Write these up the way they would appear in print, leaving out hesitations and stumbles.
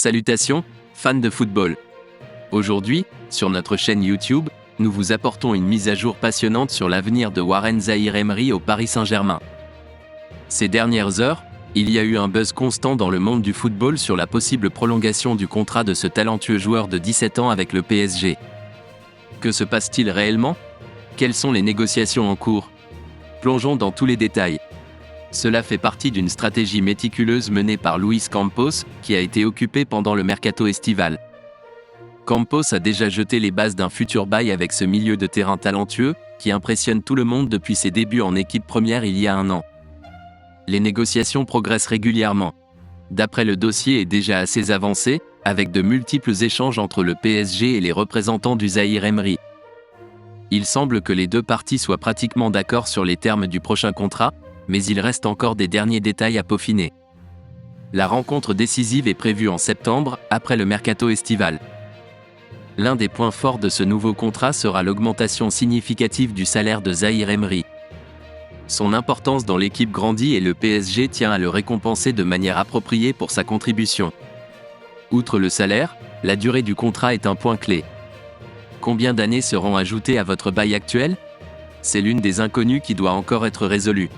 Salutations, fans de football. Aujourd'hui, sur notre chaîne YouTube, nous vous apportons une mise à jour passionnante sur l'avenir de Warren Zaïre-Emery au Paris Saint-Germain. Ces dernières heures, il y a eu un buzz constant dans le monde du football sur la possible prolongation du contrat de ce talentueux joueur de 17 ans avec le PSG. Que se passe-t-il réellement ? Quelles sont les négociations en cours ? Plongeons dans tous les détails. Cela fait partie d'une stratégie méticuleuse menée par Luis Campos, qui a été occupée pendant le mercato estival. Campos a déjà jeté les bases d'un futur bail avec ce milieu de terrain talentueux, qui impressionne tout le monde depuis ses débuts en équipe première il y a un an. Les négociations progressent régulièrement. D'après le dossier est déjà assez avancé, avec de multiples échanges entre le PSG et les représentants du Zaïre-Emery. Il semble que les deux parties soient pratiquement d'accord sur les termes du prochain contrat, mais il reste encore des derniers détails à peaufiner. La rencontre décisive est prévue en septembre, après le mercato estival. L'un des points forts de ce nouveau contrat sera l'augmentation significative du salaire de Zaïre-Emery. Son importance dans l'équipe grandit et le PSG tient à le récompenser de manière appropriée pour sa contribution. Outre le salaire, la durée du contrat est un point clé. Combien d'années seront ajoutées à votre bail actuel ? C'est l'une des inconnues qui doit encore être résolue.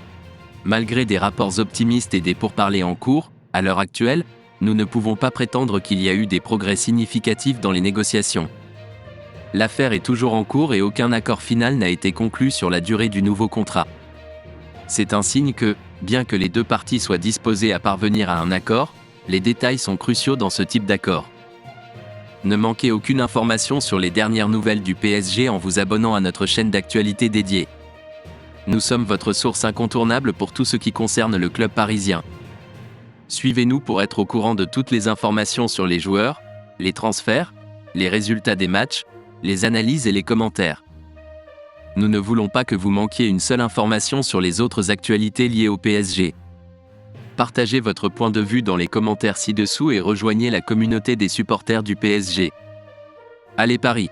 Malgré des rapports optimistes et des pourparlers en cours, à l'heure actuelle, nous ne pouvons pas prétendre qu'il y a eu des progrès significatifs dans les négociations. L'affaire est toujours en cours et aucun accord final n'a été conclu sur la durée du nouveau contrat. C'est un signe que, bien que les deux parties soient disposées à parvenir à un accord, les détails sont cruciaux dans ce type d'accord. Ne manquez aucune information sur les dernières nouvelles du PSG en vous abonnant à notre chaîne d'actualité dédiée. Nous sommes votre source incontournable pour tout ce qui concerne le club parisien. Suivez-nous pour être au courant de toutes les informations sur les joueurs, les transferts, les résultats des matchs, les analyses et les commentaires. Nous ne voulons pas que vous manquiez une seule information sur les autres actualités liées au PSG. Partagez votre point de vue dans les commentaires ci-dessous et rejoignez la communauté des supporters du PSG. Allez Paris!